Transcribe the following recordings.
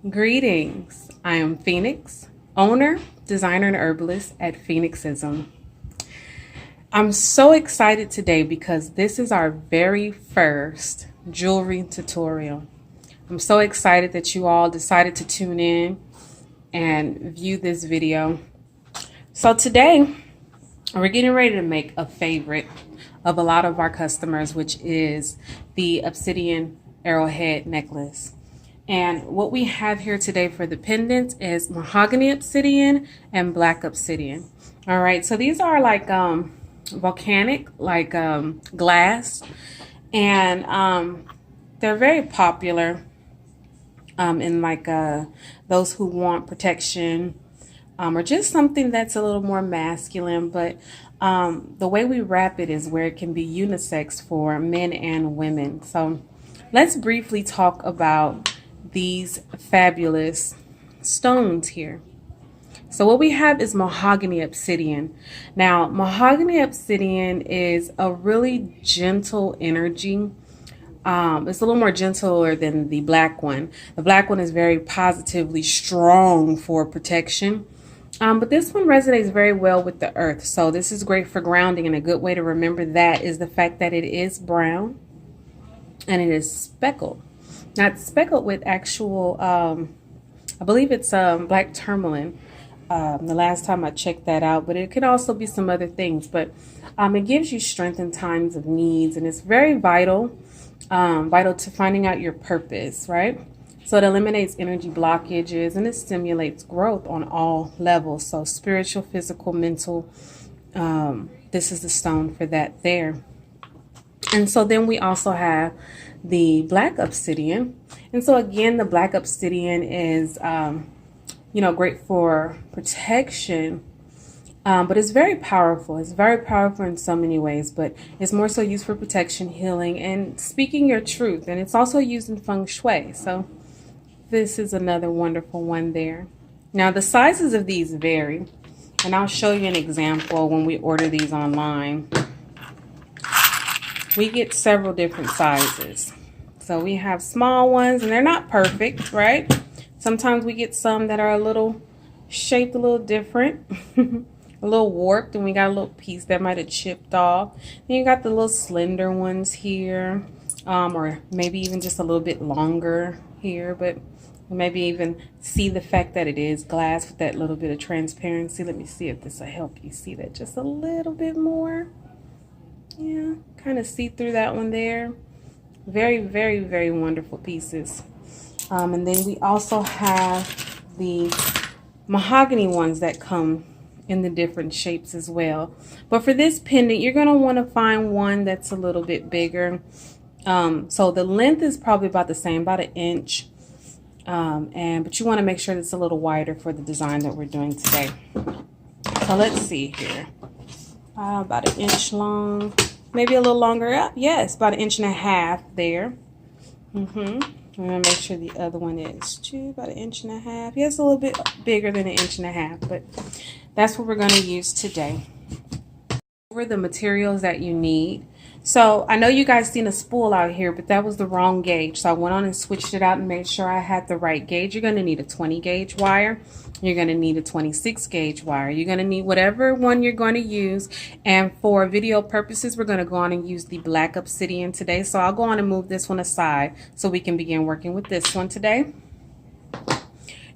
Greetings. I am Phoenix, owner, designer, and herbalist at Phoenix-Ism. I'm so excited today because this is our very first jewelry tutorial. I'm so excited that you all decided to tune in and view this video. So today, we're getting ready to make a favorite of a lot of our customers, which is the Obsidian Arrowhead necklace. And what we have here today for the pendants is Mahogany Obsidian and Black Obsidian. All right, so these are like volcanic, like glass, and they're very popular in like those who want protection or just something that's a little more masculine. But the way we wrap it is where it can be unisex for men and women. So let's briefly talk about these fabulous stones here. So what we have is Mahogany Obsidian. Now, Mahogany Obsidian is a really gentle energy. It's a little more gentler than the black one. The black one is very positively strong for protection. But this one resonates very well with the earth. So this is great for grounding, and a good way to remember that is the fact that it is brown and it is speckled. Not speckled with actual, I believe it's black tourmaline. The last time I checked that out, but it could also be some other things. But it gives you strength in times of needs, and it's very vital, vital to finding out your purpose, right? So it eliminates energy blockages and it stimulates growth on all levels. So spiritual, physical, mental, this is the stone for that there. And so then we also have the Black Obsidian. And so again, the Black Obsidian is, great for protection, but it's very powerful. It's very powerful in so many ways, but it's more so used for protection, healing, and speaking your truth. And it's also used in feng shui. So this is another wonderful one there. Now the sizes of these vary, and I'll show you an example when we order these online. We get several different sizes. So we have small ones, and they're not perfect, right? Sometimes we get some that are a little shaped a little different, a little warped, and we got a little piece that might have chipped off. Then you got the little slender ones here, or maybe even just a little bit longer here, but maybe even see the fact that it is glass with that little bit of transparency. Let me see if this will help you see that just a little bit more. Yeah, kind of see through that one there. Very, very, very wonderful pieces. And then we also have the mahogany ones that come in the different shapes as well. But for this pendant, you're going to want to find one that's a little bit bigger. So the length is probably about the same, about 1 inch. But you want to make sure that it's a little wider for the design that we're doing today. So let's see here. About 1 inch long, maybe a little longer up. Yes, about 1.5 inches there. I'm going to make sure the other one is too, about 1.5 inches. Yes, a little bit bigger than 1.5 inches, but that's what we're going to use today. Over the materials that you need. So I know you guys seen a spool out here, but that was the wrong gauge. So I went on and switched it out and made sure I had the right gauge. You're going to need a 20 gauge wire. You're going to need a 26 gauge wire. You're going to need whatever one you're going to use. And for video purposes, we're going to go on and use the Black Obsidian today. So I'll go on and move this one aside so we can begin working with this one today.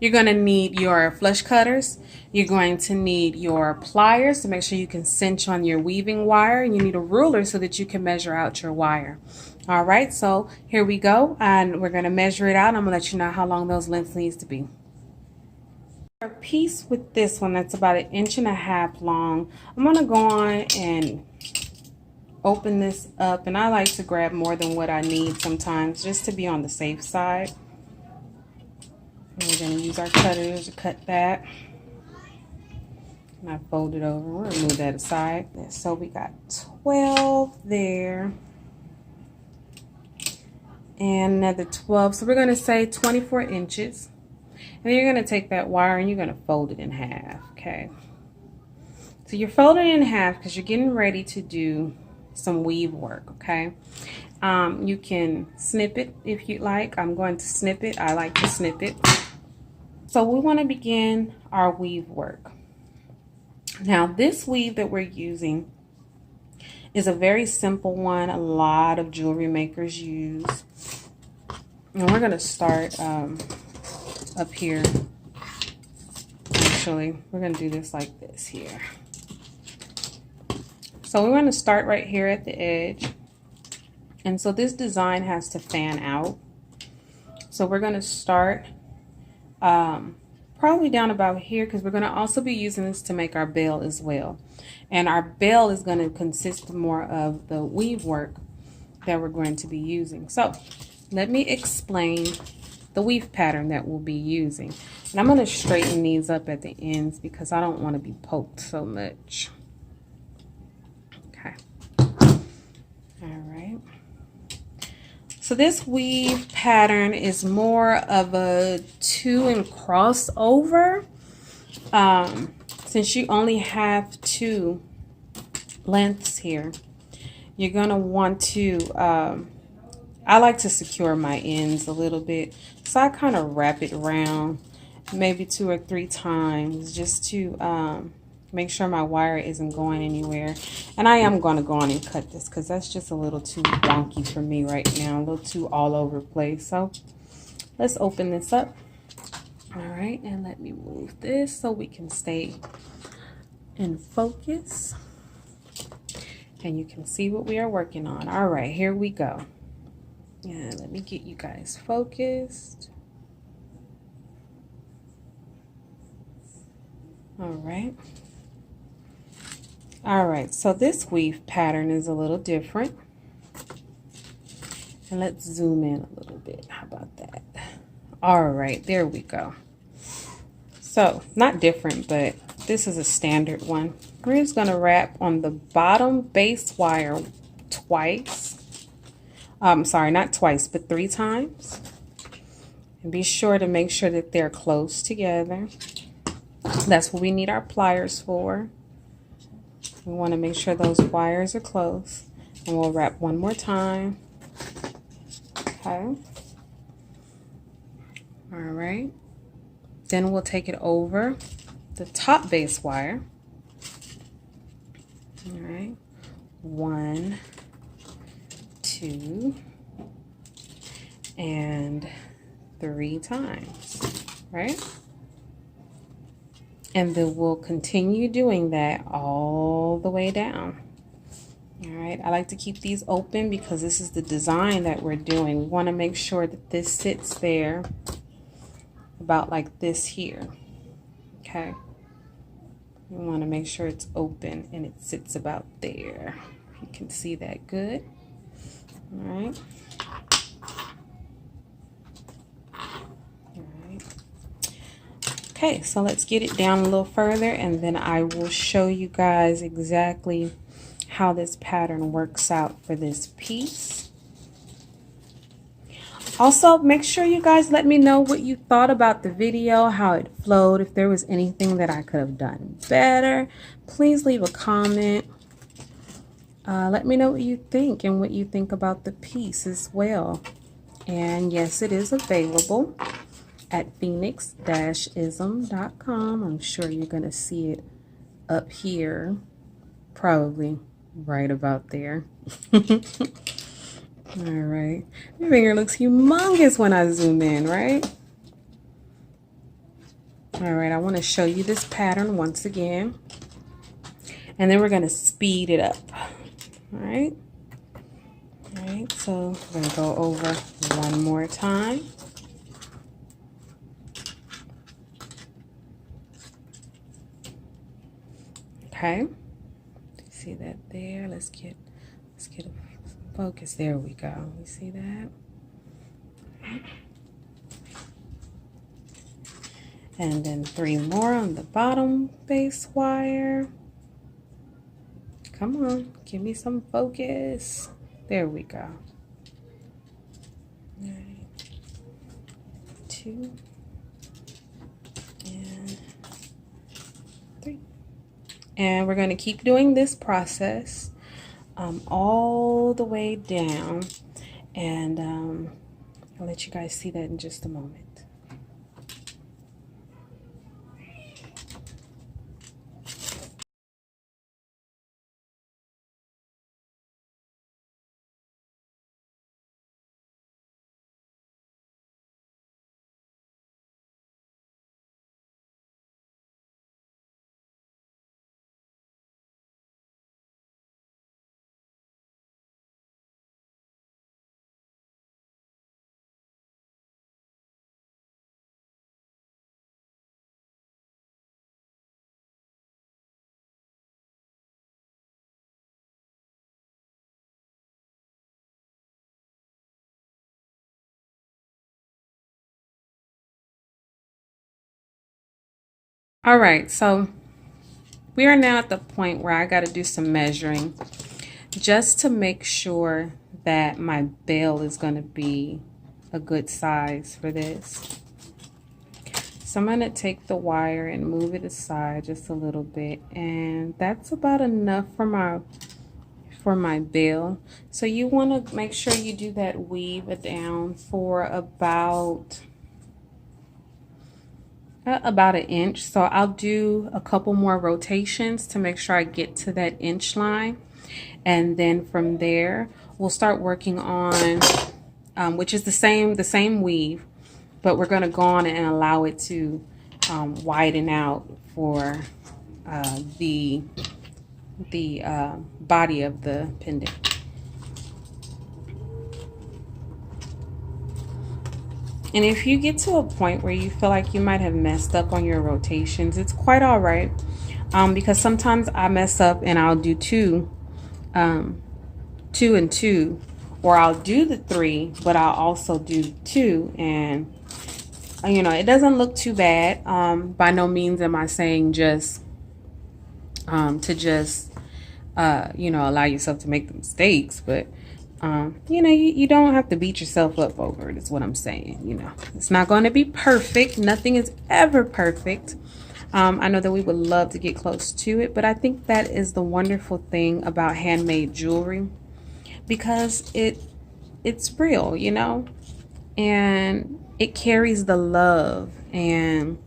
You're going to need your flush cutters. You're going to need your pliers to make sure you can cinch on your weaving wire. And you need a ruler so that you can measure out your wire. All right, so here we go. And we're going to measure it out. I'm going to let you know how long those lengths needs to be. A piece with this one that's about 1.5 inches long. I'm going to go on and open this up. And I like to grab more than what I need sometimes just to be on the safe side. We're going to use our cutters to cut that. And I fold it over. We'll move that aside. So we got 12 there. And another 12. So we're going to say 24 inches. And then you're going to take that wire and you're going to fold it in half. Okay. So you're folding it in half because you're getting ready to do some weave work. Okay. You can snip it if you like. I'm going to snip it. I like to snip it. So we want to begin our weave work. Now this weave that we're using is a very simple one. A lot of jewelry makers use. And we're going to start up here. Actually, we're going to do this like this here. So we're going to start right here at the edge. And so this design has to fan out. So we're going to start probably down about here, because we're going to also be using this to make our bell as well. And our bell is going to consist more of the weave work that we're going to be using. So let me explain the weave pattern that we'll be using. And I'm going to straighten these up at the ends because I don't want to be poked so much. Okay. All right. So this weave pattern is more of a 2 and crossover. Since you only have 2 lengths here, you're going to want to, I like to secure my ends a little bit. So I kind of wrap it around maybe 2 or 3 times just to make sure my wire isn't going anywhere. And I am going to go on and cut this because that's just a little too wonky for me right now, a little too all over the place. So let's open this up. All right, and let me move this so we can stay in focus and you can see what we are working on. All right, here we go. And let me get you guys focused. All right. All right, so this weave pattern is a little different. And let's zoom in a little bit. How about that? All right, there we go. So, not different, but this is a standard one. We're just going to wrap on the bottom base wire twice. Sorry, not twice, but 3 times. And be sure to make sure that they're close together. That's what we need our pliers for. We want to make sure those wires are close. And we'll wrap one more time. Okay. All right. Then we'll take it over the top base wire. All right. 1, 2, and 3 times, right? And then we'll continue doing that all the way down. All right, I like to keep these open because this is the design that we're doing. We want to make sure that this sits there about like this here. Okay. We want to make sure it's open and it sits about there. You can see that good. All right. Okay, so let's get it down a little further and then I will show you guys exactly how this pattern works out for this piece. Also, make sure you guys let me know what you thought about the video, how it flowed, if there was anything that I could have done better. Please leave a comment. Let me know what you think and what you think about the piece as well. And yes, it is available at Phoenix-Ism.com. I'm sure you're going to see it up here, probably right about there. All right. Your finger looks humongous when I zoom in, right? All right, I want to show you this pattern once again. And then we're going to speed it up. All right. All right, so we're going to go over one more time. Okay, see that there? Let's get a focus. There we go. You see that? And then 3 more on the bottom base wire. Come on, give me some focus. There we go. All right. 2 and 3. And we're going to keep doing this process all the way down. And I'll let you guys see that in just a moment. All right, so we are now at the point where I got to do some measuring just to make sure that my bail is going to be a good size for this. So I'm going to take the wire and move it aside just a little bit, and that's about enough for my bail. So you want to make sure you do that weave it down for about an inch. So I'll do a couple more rotations to make sure I get to that inch line, and then from there we'll start working on which is the same weave, but we're going to go on and allow it to widen out for the body of the pendant. And if you get to a point where you feel like you might have messed up on your rotations, it's quite all right, because sometimes I mess up and I'll do two and two, or I'll do the 3, but I'll also do 2, and you know, it doesn't look too bad. By no means am I saying just to just you know, allow yourself to make the mistakes, but you know, you don't have to beat yourself up over it, is what I'm saying. You know, it's not going to be perfect. Nothing is ever perfect. I know that we would love to get close to it, but I think that is the wonderful thing about handmade jewelry, because it's real, you know, and it carries the love and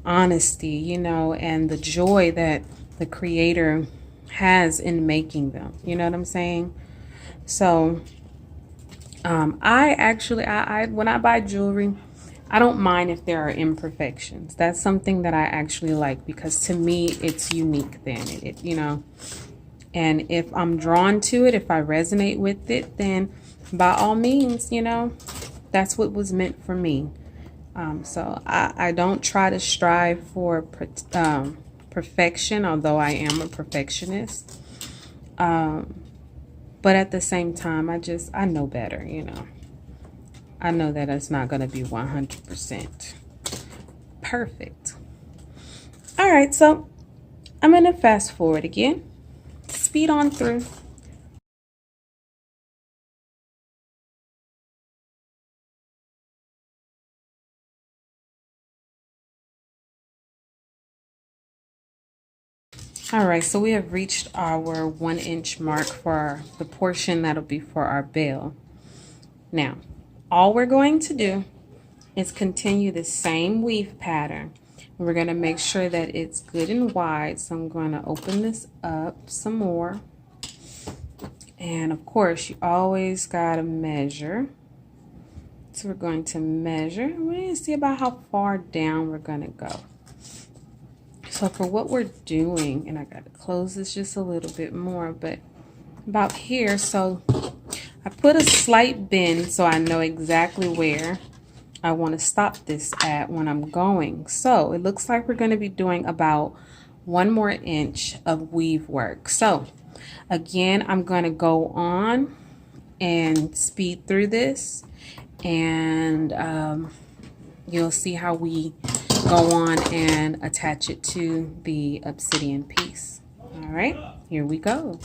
honesty, you know, and the joy that the creator has in making them. You know what I'm saying? So I actually, when I buy jewelry, I don't mind if there are imperfections. That's something that I actually like, because to me it's unique then. It you know, and if I'm drawn to it, if I resonate with it, then by all means, you know, that's what was meant for me. So I don't try to strive for perfection, although I am a perfectionist. But at the same time, I know better, you know. I know that it's not going to be 100% perfect. All right, so I'm going to fast forward again. Speed on through. All right, so we have reached our 1 inch mark for the portion that'll be for our bail. Now, all we're going to do is continue the same weave pattern. We're going to make sure that it's good and wide. So I'm going to open this up some more. And of course, you always got to measure. So we're going to measure. We're going to see about how far down we're going to go. So for what we're doing, and I got to close this just a little bit more, but about here. So I put a slight bend so I know exactly where I want to stop this at when I'm going. So it looks like we're going to be doing about 1 more inch of weave work. So again, I'm going to go on and speed through this, and you'll see how we go on and attach it to the obsidian piece. All right, here we go.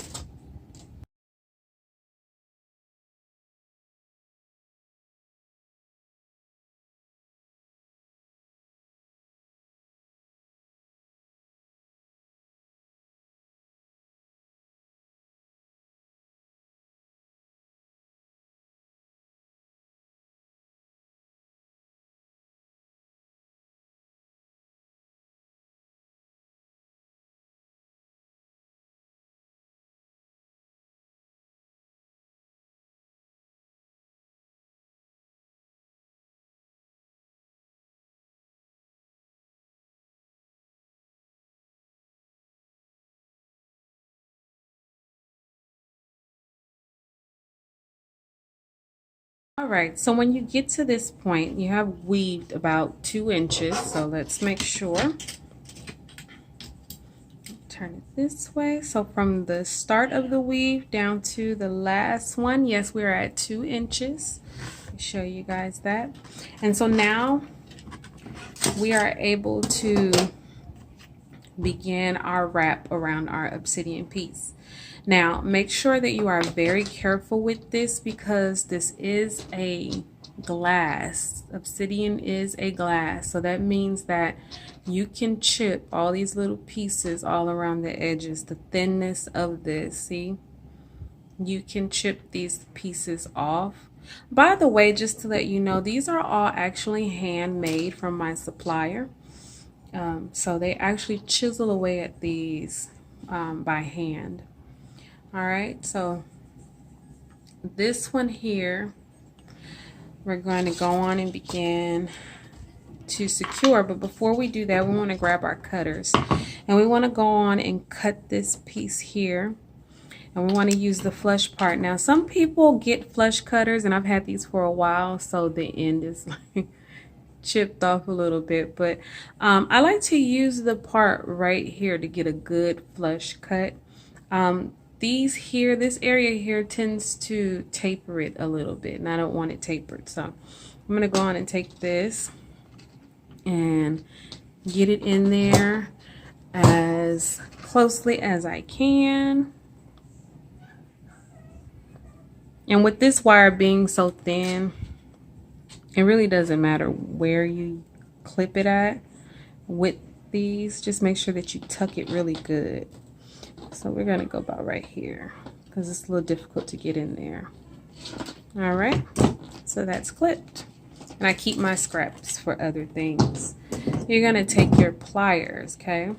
All right, so when you get to this point, you have weaved about 2 inches. So let's make sure. Turn it this way. So from the start of the weave down to the last one, yes, we're at 2 inches. Let me show you guys that. And so now we are able to begin our wrap around our obsidian piece. Now, make sure that you are very careful with this because this is a glass. Obsidian is a glass, so that means that you can chip all these little pieces all around the edges. The thinness of this, see? You can chip these pieces off. By the way, just to let you know, these are all actually handmade from my supplier. So they actually chisel away at these by hand. All right, so this one here, we're going to go on and begin to secure. But before we do that, we want to grab our cutters. And we want to go on and cut this piece here. And we want to use the flush part. Now, some people get flush cutters, and I've had these for a while, so the end is like chipped off a little bit. But I like to use the part right here to get a good flush cut. These here, this area here tends to taper it a little bit, and I don't want it tapered. So I'm going to go on and take this and get it in there as closely as I can. And with this wire being so thin, it really doesn't matter where you clip it at with these. Just make sure that you tuck it really good. So we're going to go about right here because it's a little difficult to get in there. All right, so that's clipped. And I keep my scraps for other things. You're going to take your pliers, okay?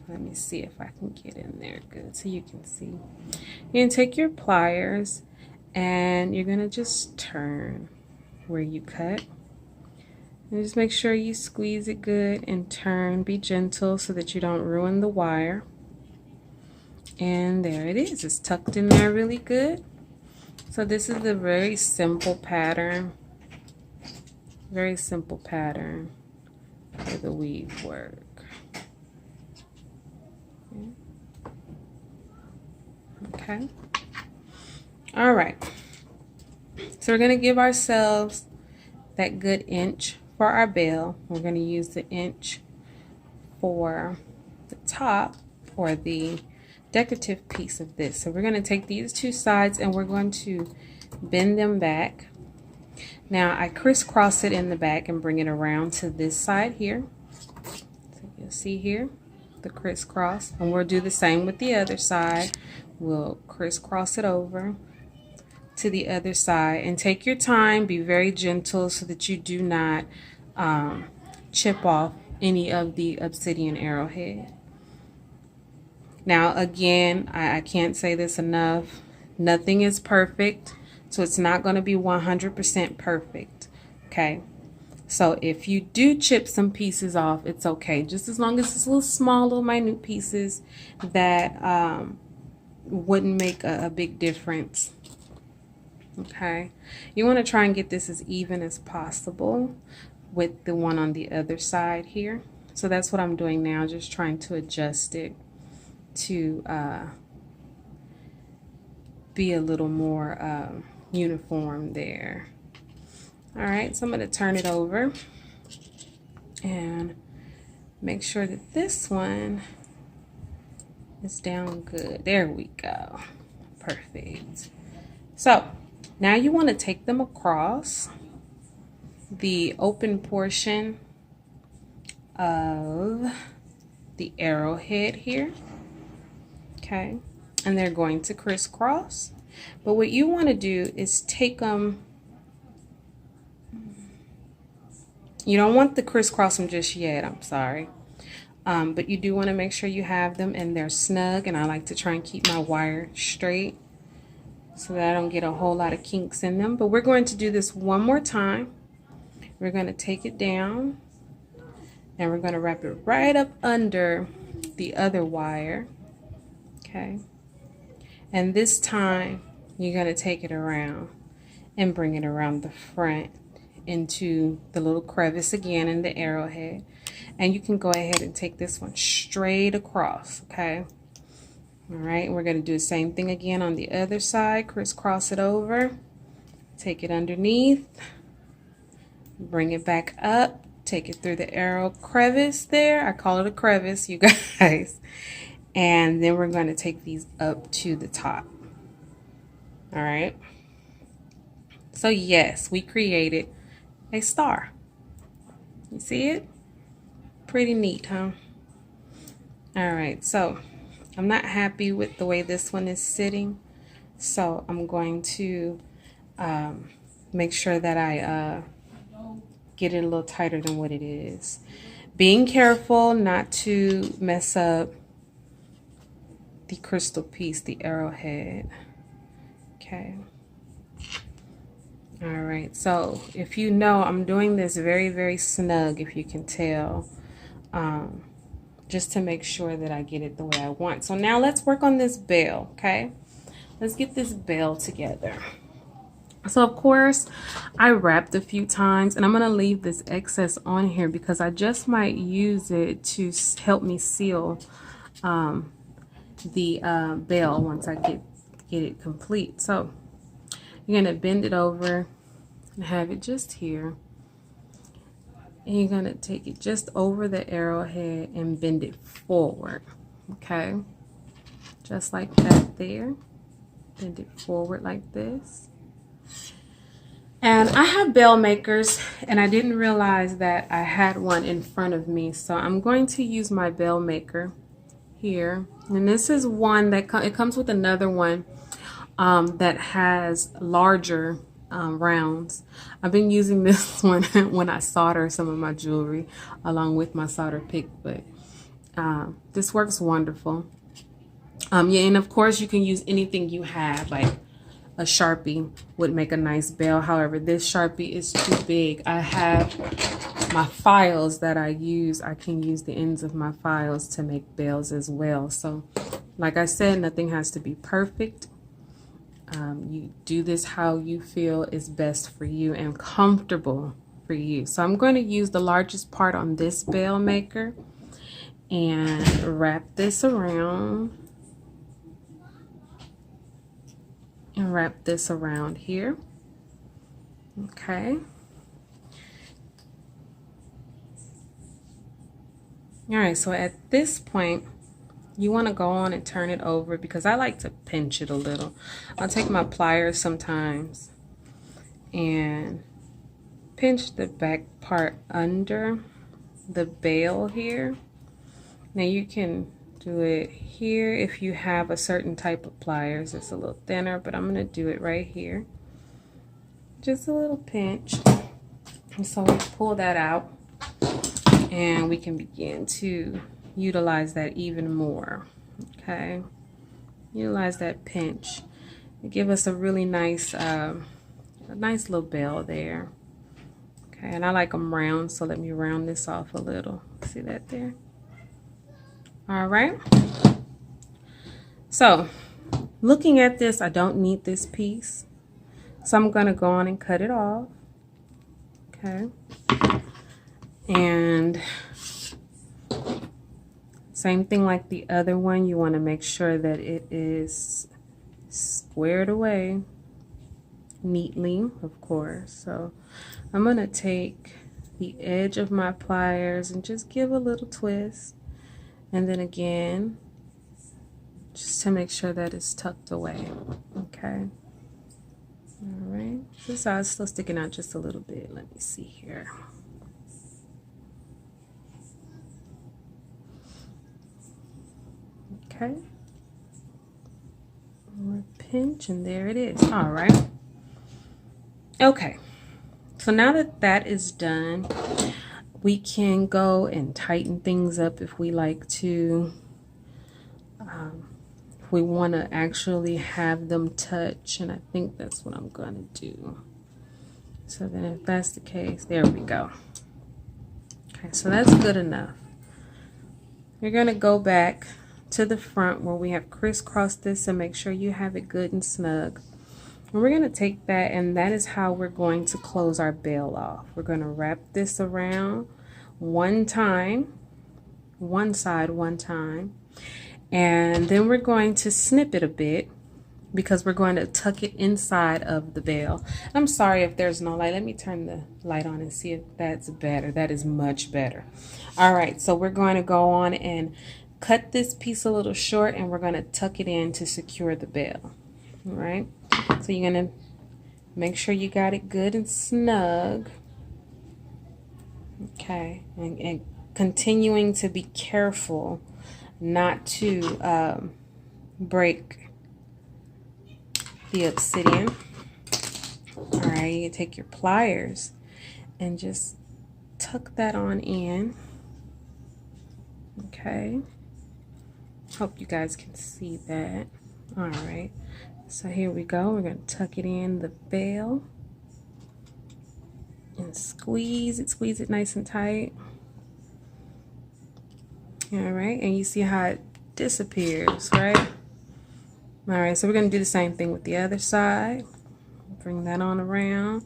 Let me see if I can get in there good so you can see. You're going to take your pliers and you're going to just turn where you cut. And just make sure you squeeze it good and turn. Be gentle so that you don't ruin the wire. And there it is. It's tucked in there really good. So this is a very simple pattern. Very simple pattern for the weave work. Okay. All right. So we're going to give ourselves that good inch for our bell. We're going to use the inch for the top or the decorative piece of this. So we're going to take these two sides and we're going to bend them back. Now I crisscross it in the back and bring it around to this side here. So you'll see here the crisscross, and we'll do the same with the other side. We'll crisscross it over to the other side, and take your time, be very gentle so that you do not chip off any of the obsidian arrowhead. Now again, I can't say this enough, nothing is perfect, so it's not going to be 100% perfect, okay? So if you do chip some pieces off, it's okay, just as long as it's little small, little minute pieces that wouldn't make a big difference. Okay, you want to try and get this as even as possible with the one on the other side here. So that's what I'm doing now, just trying to adjust it to be a little more uniform there. All right, so I'm going to turn it over and make sure that this one is down good. There we go. Perfect. So now you want to take them across the open portion of the arrowhead here. Okay, and they're going to crisscross. But what you want to do is take them, you don't want to crisscross them just yet, I'm sorry. But you do want to make sure you have them and they're snug, and I like to try and keep my wire straight so that I don't get a whole lot of kinks in them. But we're going to do this one more time. We're going to take it down and we're going to wrap it right up under the other wire. Okay, and this time you're going to take it around and bring it around the front into the little crevice again in the arrowhead, and you can go ahead and take this one straight across. Okay, all right, we're going to do the same thing again on the other side. Crisscross it over, take it underneath, bring it back up take it through the arrow crevice there. I call it a crevice, you guys. And then we're going to take these up to the top. All right. So yes, we created a star. You see it? Pretty neat, huh? All right, so I'm not happy with the way this one is sitting. So I'm going to make sure that I get it a little tighter than what it is. Being careful not to mess up the crystal piece, the arrowhead. Okay. All right, so if you know, I'm doing this very, very snug, if you can tell, just to make sure that I get it the way I want. So now let's work on this bell, okay? Let's get this bell together. So of course, I wrapped a few times, and I'm gonna leave this excess on here because I just might use it to help me seal the bell once I get it complete. So you're gonna bend it over and have it just here. And you're gonna take it just over the arrowhead and bend it forward, okay? Just like that there. Bend it forward like this. And I have bell makers, and I didn't realize that I had one in front of me. So I'm going to use my bell maker here. And this is one that it comes with another one that has larger rounds. I've been using this one when I solder some of my jewelry along with my solder pick, but this works wonderful. Yeah, and of course you can use anything you have, like a Sharpie would make a nice bell. However, this Sharpie is too big. I have my files that I use. I can use the ends of my files to make bells as well. So like I said, nothing has to be perfect. You do this how you feel is best for you and comfortable for you. So I'm going to use the largest part on this bell maker and wrap this around. And wrap this around here. Okay. All right, so at this point, you want to go on and turn it over because I like to pinch it a little. I'll take my pliers sometimes and pinch the back part under the bell here. Now you can do it here if you have a certain type of pliers. It's a little thinner, but I'm going to do it right here. Just a little pinch. And so we pull that out and we can begin to utilize that even more. Okay, utilize that pinch and give us a really nice nice little bell there. Okay, and I like them round, so let me round this off a little. See that there? All right, so looking at this, I don't need this piece, so I'm gonna go on and cut it off. Okay, and same thing like the other one, you want to make sure that it is squared away neatly, of course. So I'm going to take the edge of my pliers and just give a little twist. And then again, just to make sure that it's tucked away. Okay. All right. This side's still sticking out just a little bit. Let me see here. Okay, more pinch, and there it is. All right. Okay, so now that that is done, we can go and tighten things up if we like to. If we want to actually have them touch, and I think that's what I'm going to do. So then if that's the case, there we go. Okay, so that's good enough. You're going to go back to the front where we have crisscrossed this and make sure you have it good and snug. And we're going to take that, and that is how we're going to close our bell off. We're going to wrap this around one time, one side one time, and then we're going to snip it a bit because we're going to tuck it inside of the veil. I'm sorry if there's no light. Let me turn the light on and see if that's better. That is much better. All right, so we're going to go on and cut this piece a little short, and we're going to tuck it in to secure the veil. All right, so you're going to make sure you got it good and snug. Okay, and continuing to be careful not to break the obsidian. All right, you take your pliers and just tuck that on in. Okay, hope you guys can see that. All right, so here we go. We're going to tuck it in the veil and squeeze it nice and tight. All right, and you see how it disappears, right? All right, so we're going to do the same thing with the other side. Bring that on around.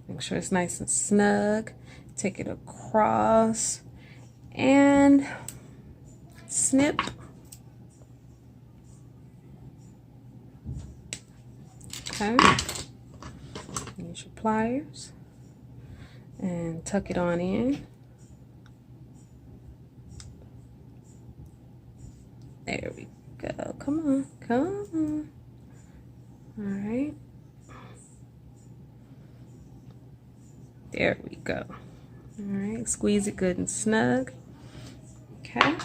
Make sure it's nice and snug. Take it across and snip. Okay. Use your pliers and tuck it on in. There we go. Come on, come on. All right. There we go. All right, squeeze it good and snug. Okay.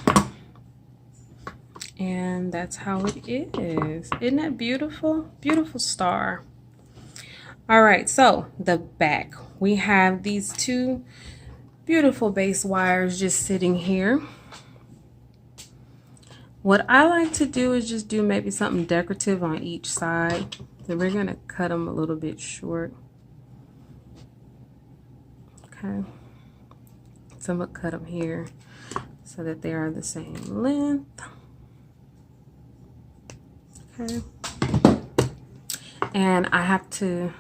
And that's how it is. Isn't that beautiful? Beautiful star. All right, so the back. We have these two beautiful base wires just sitting here. What I like to do is just do maybe something decorative on each side. So we're going to cut them a little bit short. Okay. So I'm going to cut them here so that they are the same length. Okay. And I have to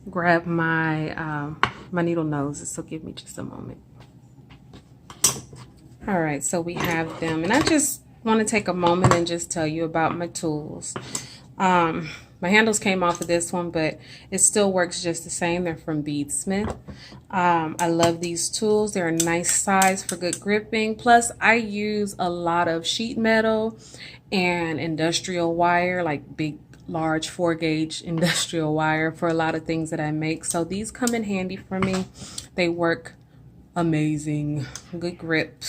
grab my my needle noses, so give me just a moment. All right, so we have them, and I just want to take a moment and just tell you about my tools. My handles came off of this one, but it still works just the same. They're from Beadsmith. I love these tools. They're a nice size for good gripping. Plus, I use a lot of sheet metal and industrial wire, like big, large 4-gauge industrial wire for a lot of things that I make. So these come in handy for me. They work amazing. Good grip.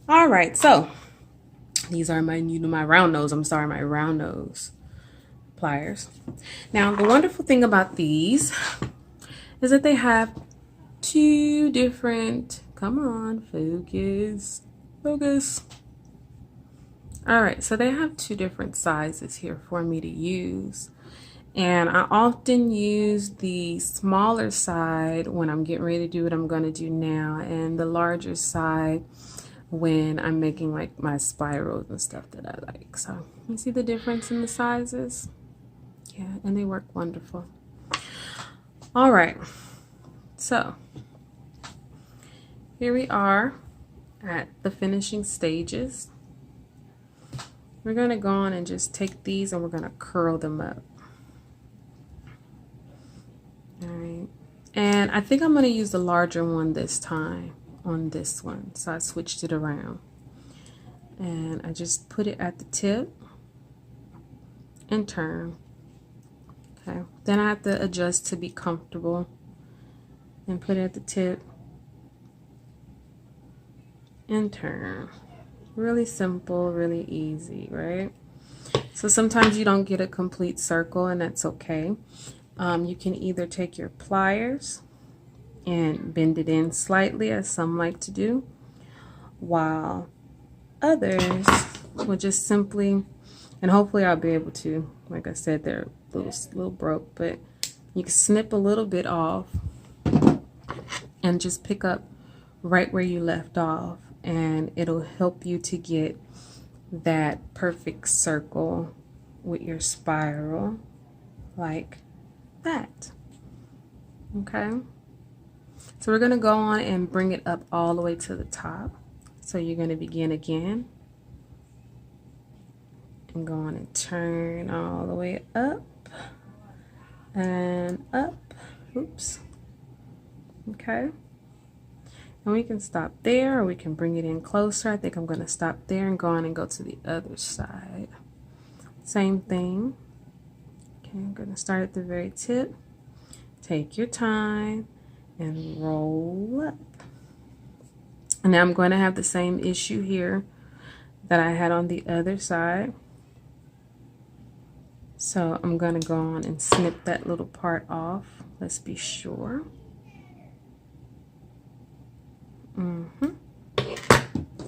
All right, so these are my round nose pliers. Now, the wonderful thing about these is that they have two different, come on, focus. All right, so they have two different sizes here for me to use. And I often use the smaller side when I'm getting ready to do what I'm going to do now, and the larger side when I'm making like my spirals and stuff that I like. So you see the difference in the sizes? Yeah, and they work wonderful. All right, so here we are at the finishing stages. We're going to go on and just take these and we're going to curl them up. All right, and I think I'm going to use the larger one this time on this one, so I switched it around, and I just put it at the tip and turn. Okay, then I have to adjust to be comfortable and put it at the tip and turn. Really simple, really easy, right? So sometimes you don't get a complete circle, and that's okay. You can either take your pliers and bend it in slightly, as some like to do, while others will just simply, and hopefully I'll be able to, like I said, they're a little broke, but you can snip a little bit off and just pick up right where you left off, and it'll help you to get that perfect circle with your spiral like that. Okay, so we're going to go on and bring it up all the way to the top. So you're going to begin again And go on and turn all the way up and up. Oops. Okay. And we can stop there, or we can bring it in closer. I think I'm going to stop there and go on and go to the other side. Same thing. Okay, I'm going to start at the very tip. Take your time and roll up. And now I'm going to have the same issue here that I had on the other side. So I'm going to go on and snip that little part off. Let's be sure.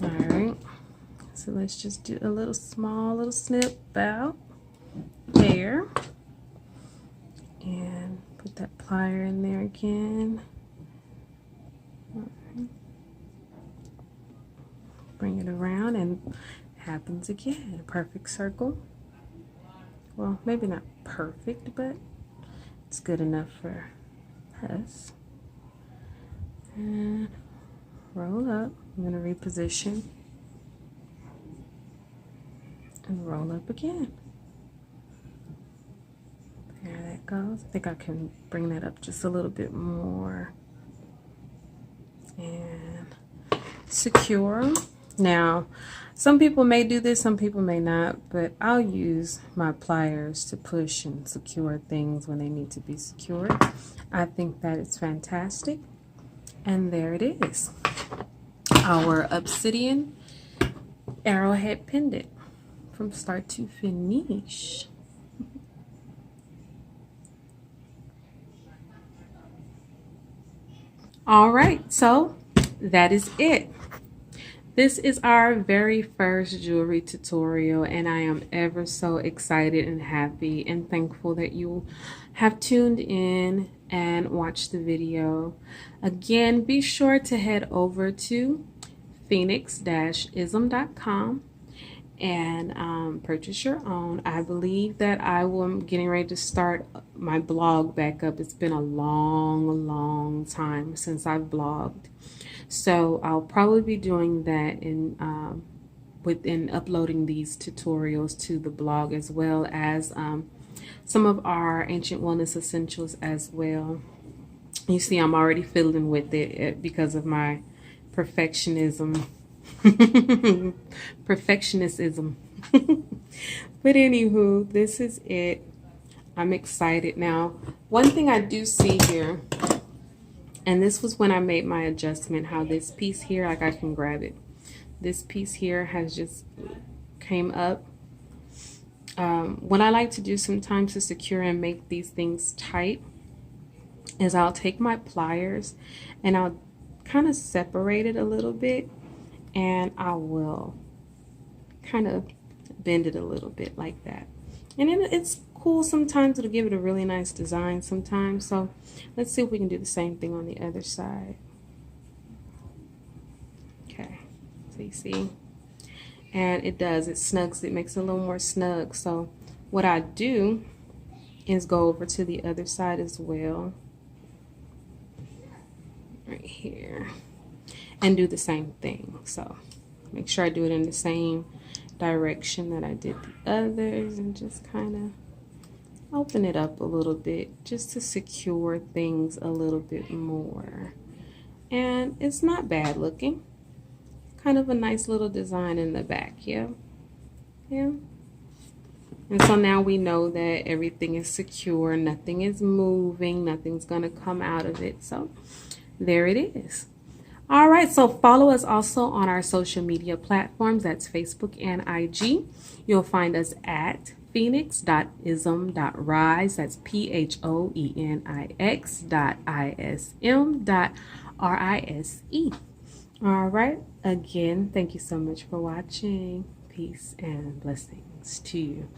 Alright, so let's just do a little small little snip out there. And put that plier in there again. Bring it around, and it happens again. A perfect circle. Well, maybe not perfect, but it's good enough for us. And roll up. I'm going to reposition and roll up again. There that goes. I think I can bring that up just a little bit more and secure. Now, some people may do this, some people may not, but I'll use my pliers to push and secure things when they need to be secured. I think that it's fantastic. And there it is, our Obsidian Arrowhead Pendant from start to finish. All right, so that is it. This is our very first jewelry tutorial, and I am ever so excited and happy and thankful that you have tuned in and watched the video. Again, be sure to head over to Phoenix-Ism.com and purchase your own. I believe that I'm getting ready to start my blog back up. It's been a long time since I've blogged. So I'll probably be doing that within uploading these tutorials to the blog, as well as some of our ancient wellness essentials as well. You see, I'm already fiddling with it because of my perfectionism. Perfectionism. But anywho, this is it. I'm excited. Now, one thing I do see here, and this was when I made my adjustment, how this piece here, like I can grab it. This piece here has just came up. What I like to do sometimes to secure and make these things tight is I'll take my pliers and I'll kind of separate it a little bit, and I will kind of bend it a little bit like that. And it's cool sometimes. It'll give it a really nice design sometimes. So let's see if we can do the same thing on the other side. Okay, so you see, and it does, it snugs, it makes it a little more snug. So what I do is go over to the other side as well, right here, and do the same thing. So make sure I do it in the same direction that I did the others, and just kind of open it up a little bit just to secure things a little bit more. And it's not bad looking. Kind of a nice little design in the back. Yeah. And so now we know that everything is secure, nothing is moving, nothing's gonna come out of it. So there it is. All right, so follow us also on our social media platforms. That's Facebook and IG. You'll find us at phoenix.ism.rise. That's PHOENIX.ISM.RISE. All right, again, thank you so much for watching. Peace and blessings to you.